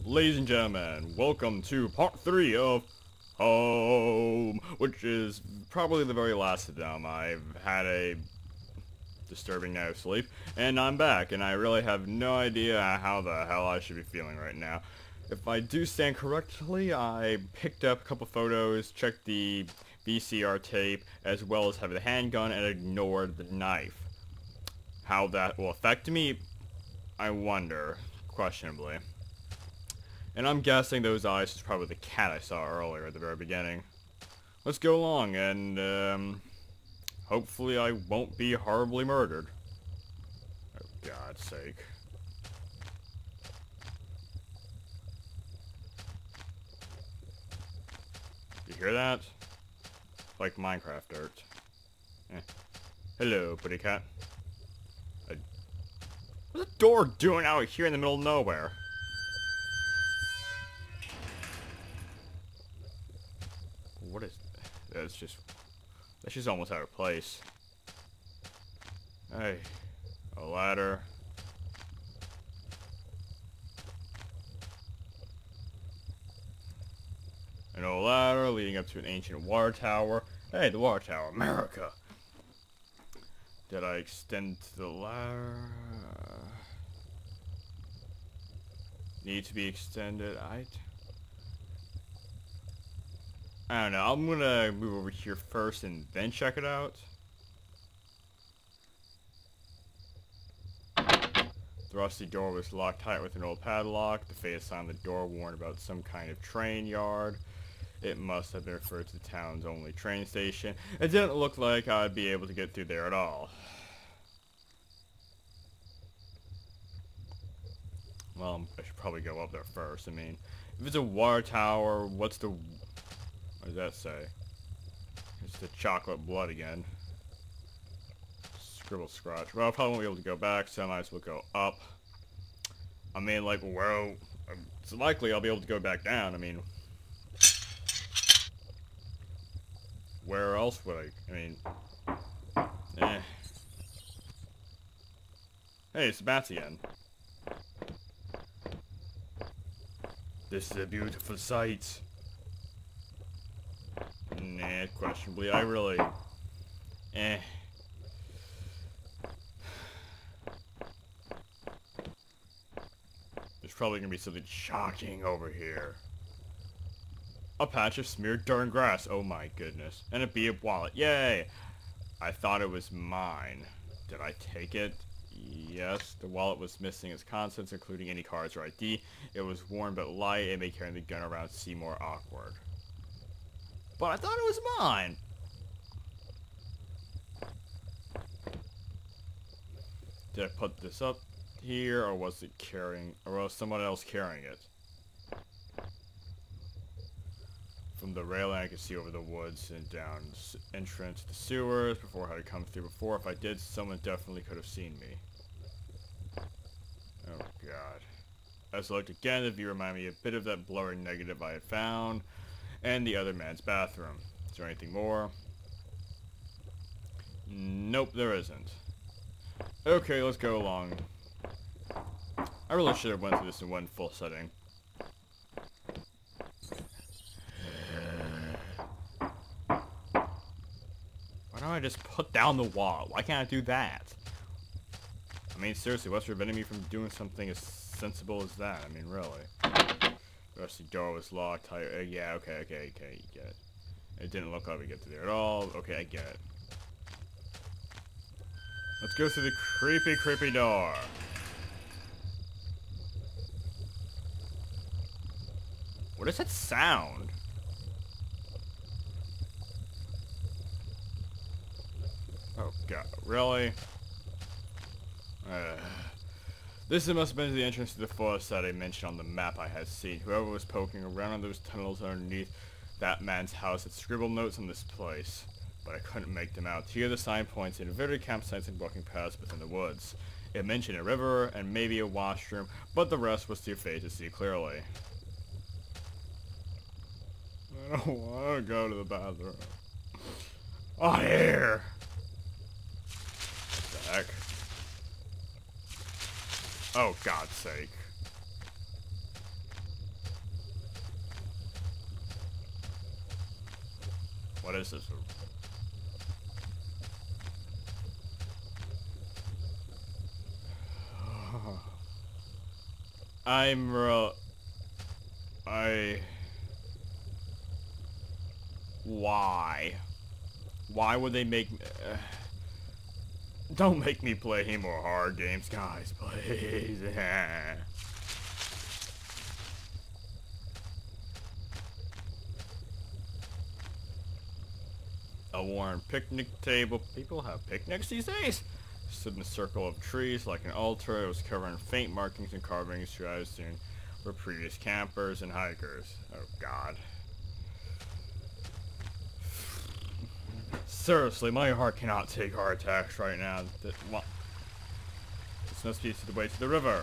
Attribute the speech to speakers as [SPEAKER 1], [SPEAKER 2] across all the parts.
[SPEAKER 1] Ladies and gentlemen, welcome to part 3 of Home, which is probably the very last of them. I've had a disturbing night of sleep, and I'm back, and I really have no idea how the hell I should be feeling right now. If I do stand correctly, I picked up a couple photos, checked the VCR tape, as well as have the handgun, and ignored the knife. How that will affect me, I wonder, questionably. And I'm guessing those eyes is probably the cat I saw earlier at the very beginning. Let's go along, and, hopefully I won't be horribly murdered. Oh, God's sake. You hear that? Like Minecraft dirt. Hello, pretty cat. What's the door doing out here in the middle of nowhere? What is... That's just almost out of place. Hey. A ladder. An old ladder leading up to an ancient water tower. Hey, the water tower. America! Did I extend to the ladder? Need to be extended. I don't know. I'm gonna move over here first and then check it out. The rusty door was locked tight with an old padlock. The face on the door warned about some kind of train yard. It must have been referred to the town's only train station. It didn't look like I'd be able to get through there at all. Well, I should probably go up there first. I mean, if it's a water tower, what does that say? It's the chocolate blood again. Scribble scratch. Well, I probably won't be able to go back, so I might as well go up. I mean, like, well, it's likely I'll be able to go back down. I mean, where else would I mean, Hey, it's the bats again. This is a beautiful sight. Nah, questionably. I really... There's probably gonna be something shocking over here. A patch of smeared dirt and grass. Oh my goodness. And a bead wallet. Yay! I thought it was mine. Did I take it? Yes. The wallet was missing its contents, including any cards or ID. It was worn but light and made carrying the gun around seem more awkward. But I thought it was mine! Did I put this up here, or was someone else carrying it? From the railing, I could see over the woods and down the entrance to the sewers before I had come through before. If I did, someone definitely could have seen me. Oh god. As I looked again, the view reminded me a bit of that blurry negative I had found, and the other man's bathroom. Is there anything more? Nope, there isn't. Okay, let's go along. I really should have went through this in one full setting. Why don't I just put down the wall? Why can't I do that? I mean, seriously, what's preventing me from doing something as sensible as that? I mean, really. The rusty door was locked. Yeah, okay, you get it. It didn't look like we get to there at all. Okay, I get it. Let's go through the creepy, creepy door. What is that sound? Oh god, really? This must have been the entrance to the forest that I mentioned on the map I had seen. Whoever was poking around in those tunnels underneath that man's house had scribbled notes on this place, but I couldn't make them out. Here the sign points to inverted campsites and walking paths within the woods. It mentioned a river and maybe a washroom, but the rest was too faint to see clearly. I don't want to go to the bathroom. Oh, here! What the heck? Oh, God's sake. What is this? I'm Why? Why would they make me... Don't make me play any more hard games, guys, please. A worn picnic table. People have picnics these days? Stood in a circle of trees like an altar. It was covered in faint markings and carvings who I assumed were previous campers and hikers. Oh god. Seriously, my heart cannot take heart attacks right now. This must be the way to the river.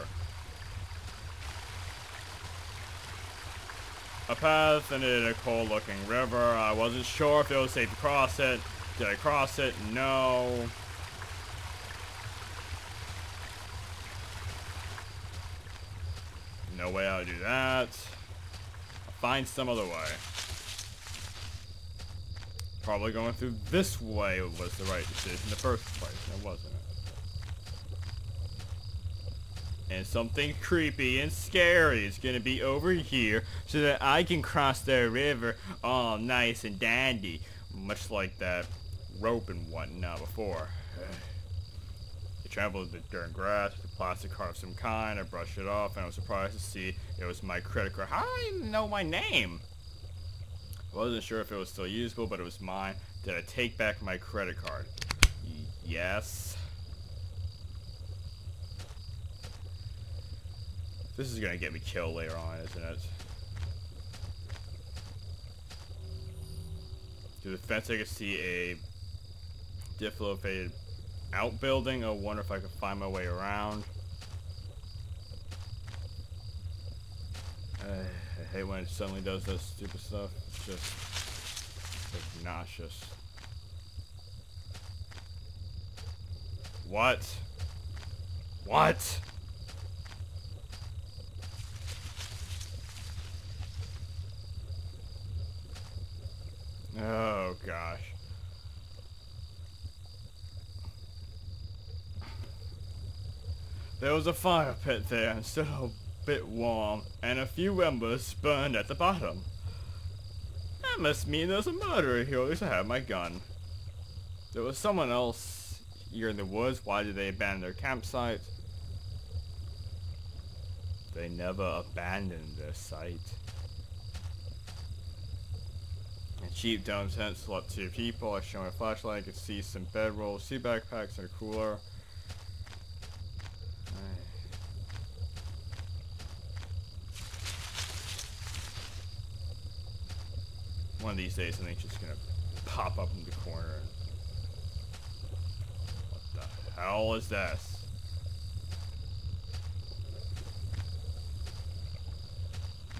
[SPEAKER 1] A path ended in a cold-looking river. I wasn't sure if it was safe to cross it. Did I cross it? No. No way I'll do that. I'll find some other way. Probably going through this way was the right decision in the first place, now wasn't it? And something creepy and scary is gonna be over here so that I can cross the river all nice and dandy. Much like that rope and whatnot before. I traveled during grass with a plastic card of some kind. I brushed it off and I was surprised to see it was my credit card. How do I know my name? I wasn't sure if it was still usable, but it was mine. Did I take back my credit card? Yes. This is gonna get me killed later on, isn't it? Through the fence I could see a dilapidated outbuilding. I wonder if I could find my way around. I hate when it suddenly does that stupid stuff. It's just obnoxious. What? What? Oh gosh. There was a fire pit there and still a bit warm, and a few embers burned at the bottom. That must mean there's a murderer here, at least I have my gun. There was someone else here in the woods. Why did they abandon their campsite? They never abandoned their site. A cheap dome tent slept 2 people. I shone my flashlight. I could see some bedrolls, 2 backpacks, and a cooler. One of these days, something's just gonna pop up in the corner. What the hell is this?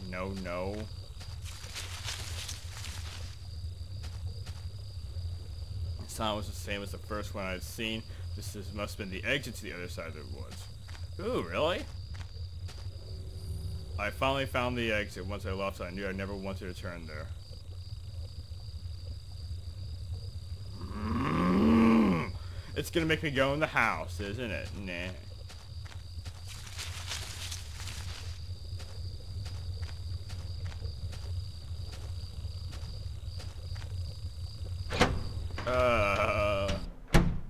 [SPEAKER 1] No, no. The sound was the same as the first one I'd seen. Must have been the exit to the other side of the woods. Ooh, really? I finally found the exit. Once I left, I knew I never wanted to return there. It's gonna make me go in the house, isn't it? Nah.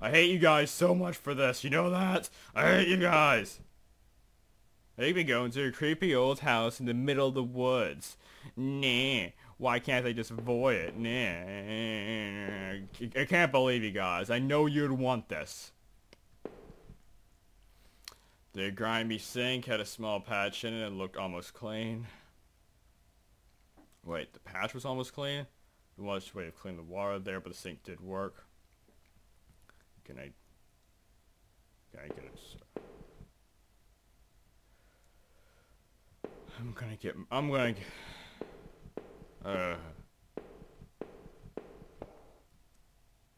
[SPEAKER 1] I hate you guys so much for this, you know that? I hate you guys! They've been going to a creepy old house in the middle of the woods. Nah. Why can't they just avoid it? Nah. I can't believe you guys. I know you'd want this. The grimy sink had a small patch in it and looked almost clean. Wait, the patch was almost clean? There was a way to clean the water there, but the sink did work. Can I get it?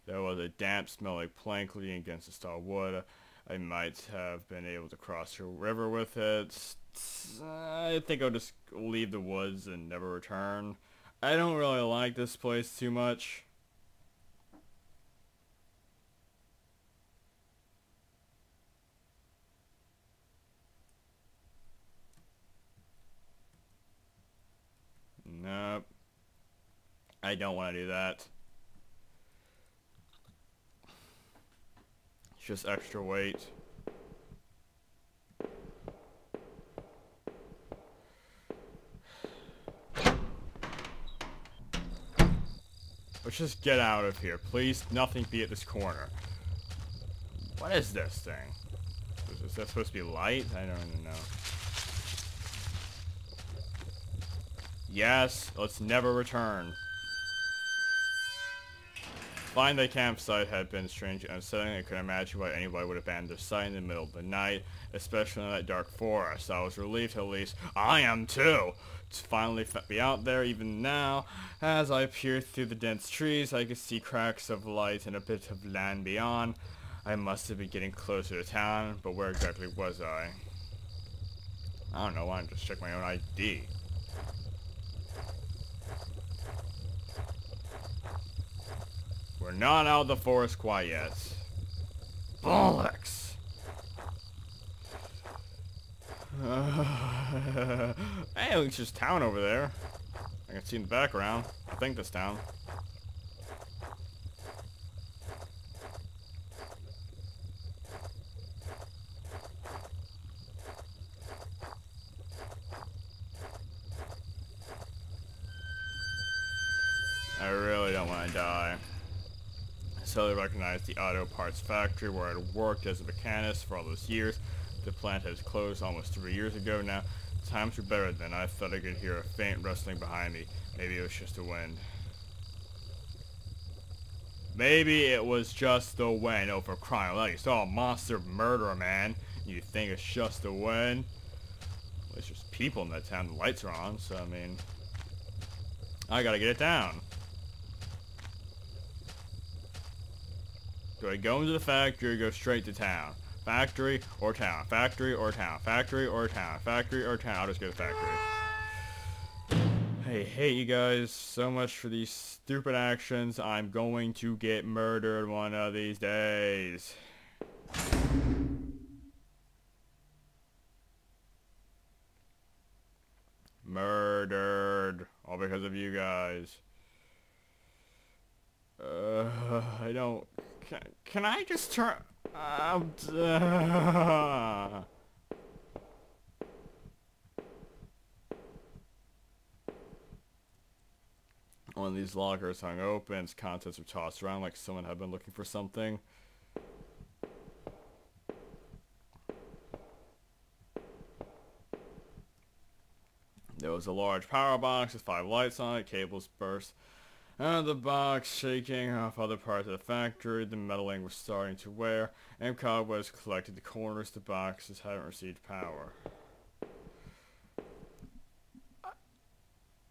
[SPEAKER 1] There was a damp smell like plank leaning against the stone wood. I might have been able to cross the river with it. I think I'll just leave the woods and never return. I don't really like this place too much. I don't want to do that. It's just extra weight. Let's just get out of here. Please, nothing be at this corner. What is this thing? Is that supposed to be light? I don't even know. Yes, let's never return. Finding the campsite had been strange and unsettling. I couldn't imagine why anybody would abandon their site in the middle of the night, especially in that dark forest. I was relieved, at least. I am too! To finally be out there, even now. As I peered through the dense trees, I could see cracks of light and a bit of land beyond. I must have been getting closer to town, but where exactly was I? I don't know, why don't I just check my own ID? We're not out of the forest quite yet. Bollocks! Hey, it's just town over there. I can see in the background. I think this town. I really don't want to die. I suddenly recognized the auto parts factory where I'd worked as a mechanist for all those years. The plant has closed almost 3 years ago now. Times were better then. I thought I could hear a faint rustling behind me. Maybe it was just the wind. Maybe it was just the wind. Oh, for crying out loud. You saw a monster murderer, man. You think it's just the wind? Well, it's just people in that town. The lights are on, so I mean... I gotta get it down. Do I go into the factory or go straight to town? Factory or town? Factory or town? Factory or town? Factory or town? I'll just go to the factory. I hate you guys so much for these stupid actions. I'm going to get murdered one of these days. Murdered. All because of you guys. I don't... Can I just turn... One of these lockers hung open, its contents were tossed around like someone had been looking for something. There was a large power box with 5 lights on it, cables burst out of the box, shaking off other parts of the factory. The metaling was starting to wear, and cobwebs collected the corners of the boxes hadn't received power.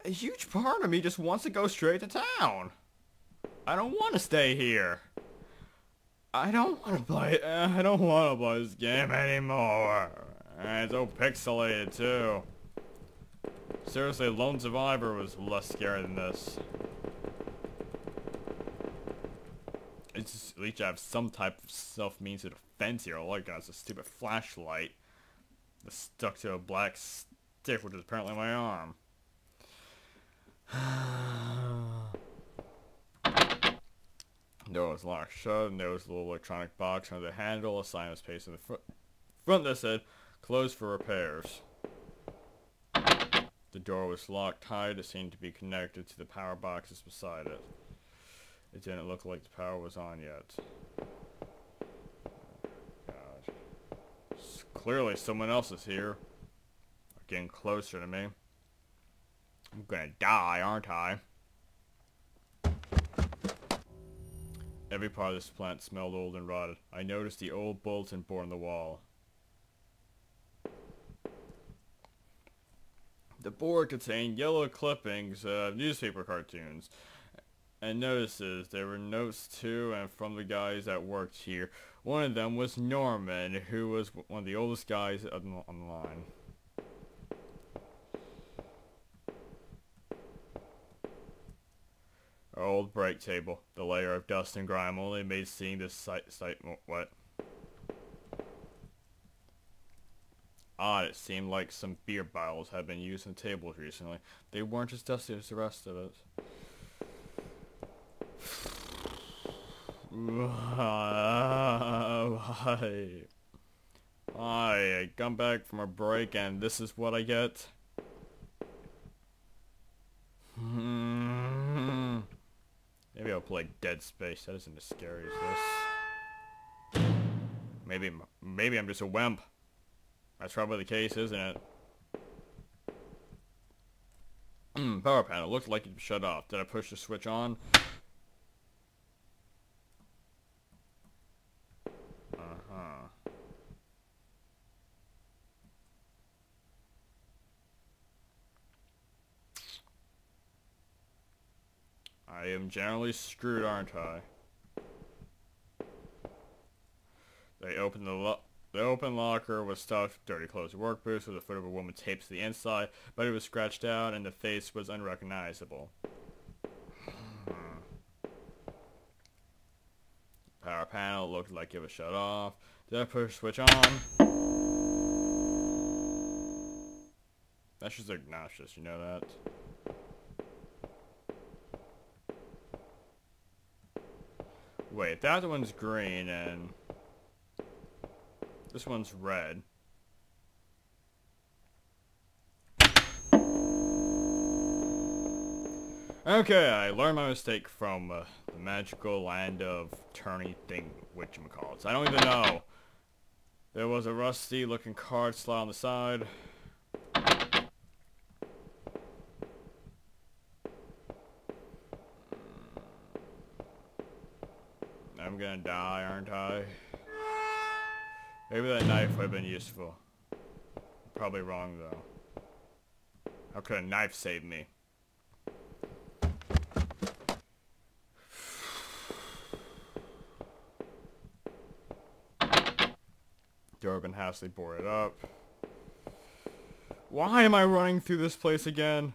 [SPEAKER 1] A huge part of me just wants to go straight to town. I don't want to stay here. I don't want to play. I don't want to play this game anymore. And it's so pixelated too. Seriously, Lone Survivor was less scary than this. It's just, at least I have some type of self-means of defense here. All I got is a stupid flashlight that's stuck to a black stick, which is apparently my arm. Door was locked shut, and there was a little electronic box under the handle. A sign was pasted in the front that said, "Closed for repairs." The door was locked tight. It seemed to be connected to the power boxes beside it. It didn't look like the power was on yet. God. Clearly someone else is here. Getting closer to me. I'm gonna die, aren't I? Every part of this plant smelled old and rotted. I noticed the old bulletin board on the wall. The board contained yellow clippings of newspaper cartoons and notices. There were notes to and from the guys that worked here. One of them was Norman, who was one of the oldest guys on the line. Our old break table. The layer of dust and grime only made seeing this sight what? Odd, it seemed like some beer bottles had been used on tables recently. They weren't as dusty as the rest of it. Hi. Hi, I come back from a break and this is what I get. Maybe I'll play Dead Space. That isn't as scary as this. Maybe I'm just a wimp. That's probably the case, isn't it? Power panel. Looks like it shut off. Did I push the switch on? I am generally screwed, aren't I? They opened the open locker with stuff, dirty clothes, work boots with the foot of a woman taped to the inside, but it was scratched out and the face was unrecognizable. Power panel looked like it was shut off. Did I push switch on? That's just obnoxious, you know that? Wait, that one's green and this one's red. Okay, I learned my mistake from the magical land of turny thing, whatchamacallits. I don't even know. There was a rusty looking card slot on the side. I'm gonna die, aren't I? Maybe that knife would have been useful. Probably wrong, though. How could a knife save me? Durbin Hasley boarded up. Why am I running through this place again?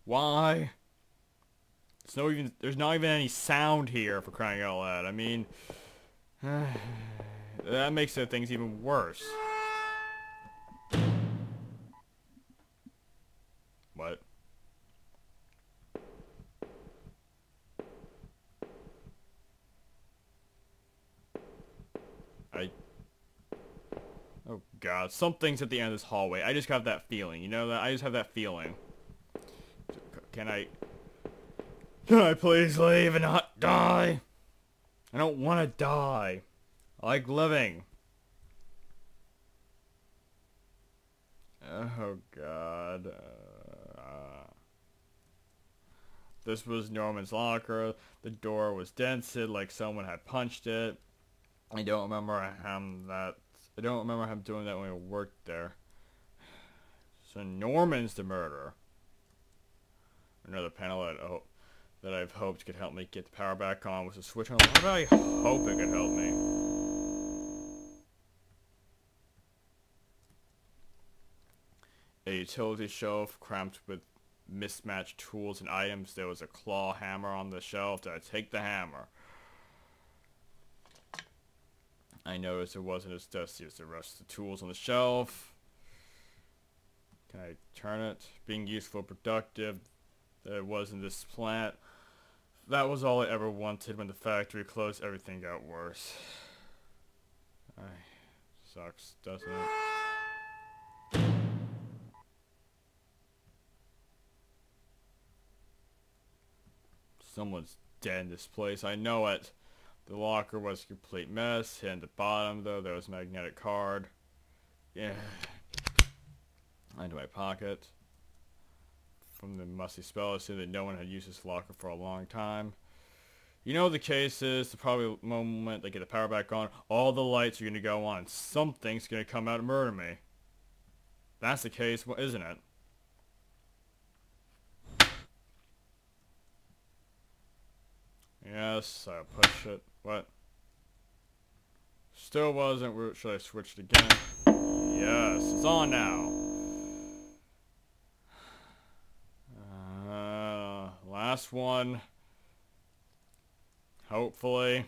[SPEAKER 1] Why? There's not even any sound here, for crying out loud. I mean, that makes things even worse. What? Oh god, something's at the end of this hallway. I just got that feeling, you know that? I just have that feeling. Can I please leave and not die? I don't want to die. I like living. Oh god. This was Norman's locker. The door was dented like someone had punched it. I don't remember him doing that when we worked there. So Norman's the murderer. Another panel that I've hoped could help me get the power back on was a switch on. What did I hope it could help me? A utility shelf cramped with mismatched tools and items. There was a claw hammer on the shelf. Did I take the hammer? I noticed it wasn't as dusty as the rest of the tools on the shelf. Can I turn it? Being useful, productive. That it wasn't this plant. That was all I ever wanted. When the factory closed, everything got worse. Sucks, doesn't it? Someone's dead in this place. I know it. The locker was a complete mess. Hit at the bottom, though, there was a magnetic card. Yeah. Into my pocket. From the musty spell, I assumed that no one had used this locker for a long time. You know the case is, the probably moment they get the power back on, all the lights are going to go on. Something's going to come out and murder me. That's the case, isn't it? Yes, I push it. What? Still wasn't. Should I switch it again? Yes, it's on now. Last one. Hopefully.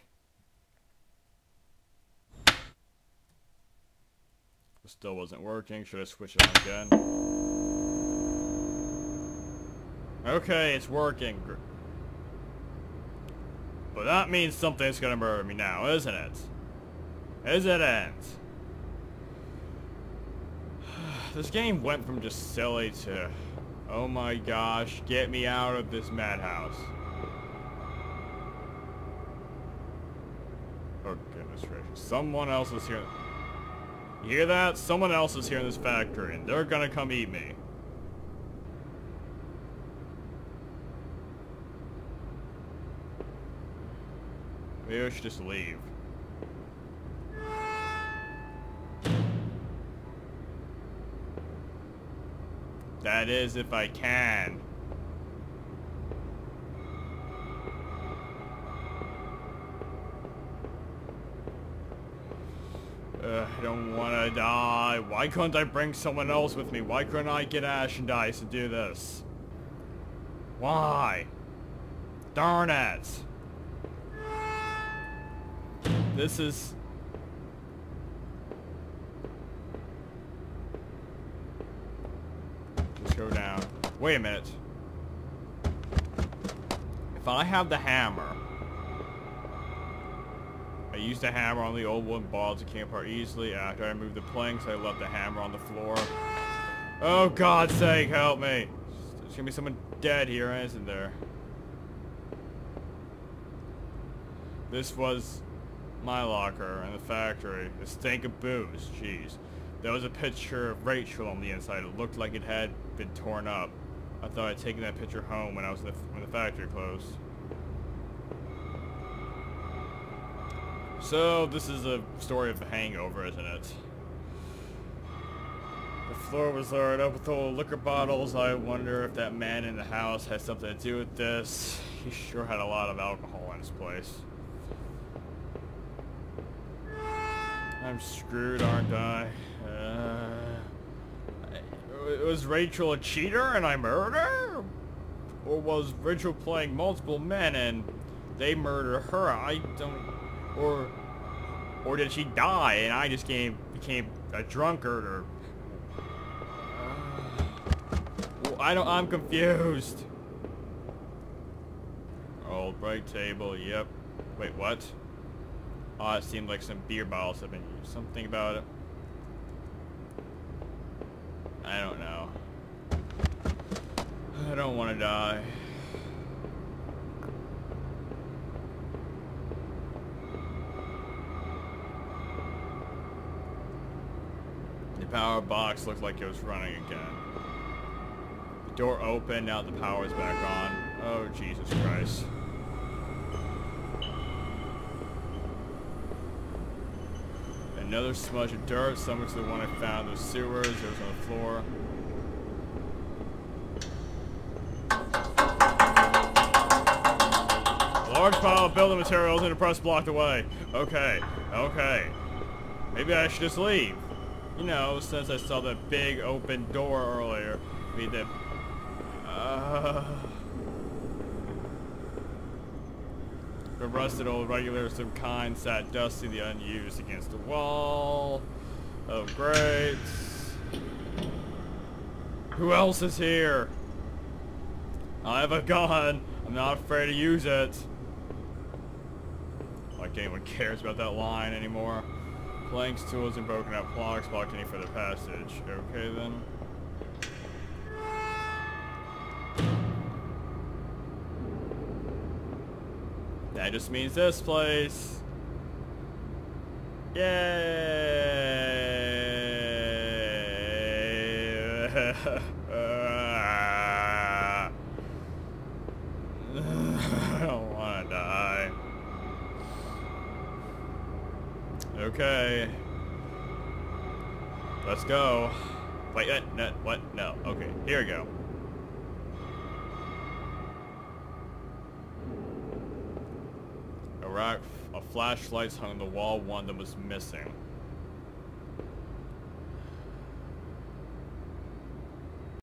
[SPEAKER 1] It still wasn't working. Should I switch it on again? Okay, it's working. But that means something's gonna murder me now, isn't it? Isn't it? This game went from just silly to, oh my gosh, get me out of this madhouse. Oh goodness gracious. Someone else is here. You hear that? Someone else is here in this factory, and they're gonna come eat me. Maybe I should just leave. That is, if I can. I don't wanna die. Why couldn't I bring someone else with me? Why couldn't I get Ash and Dice to do this? Why? Darn it. This is... Let's go down. Wait a minute. If I have the hammer... I used the hammer on the old wooden balls that came apart easily. After I moved the planks, I left the hammer on the floor. Oh, God's sake, help me. There's gonna be someone dead here, isn't there? This was my locker in the factory. The stink of booze. Jeez. There was a picture of Rachel on the inside. It looked like it had been torn up. I thought I'd taken that picture home when the factory closed. So, this is a story of a hangover, isn't it? The floor was layered up with old liquor bottles. I wonder if that man in the house had something to do with this. He sure had a lot of alcohol in his place. I'm screwed, aren't I? Was Rachel a cheater and I murdered her? Or was Rachel playing multiple men and they murdered her? I don't... Or did she die and I just became a drunkard, or... I'm confused. Old break table, yep. Wait, what? Oh, it seemed like some beer bottles have been used. Something about it. I don't know. I don't want to die. The power box looked like it was running again. The door opened, now the power's back on. Oh, Jesus Christ. Another smudge of dirt, similar to the one I found in the sewers. It was on the floor. A large pile of building materials in a press blocked away. Okay, okay. Maybe I should just leave. You know, since I saw that big open door earlier. I mean, the rusted old regular of some kind sat dusty, the unused, against the wall. Oh, great. Who else is here? I have a gun. I'm not afraid to use it. Like anyone cares about that line anymore. Planks, tools, and broken out blocks blocked any further passage. Okay then. That just means this place. Yay! I don't want to die. Okay. Let's go. Wait, no, what? No. Okay, here we go. A rack of flashlights hung on the wall, one of them was missing.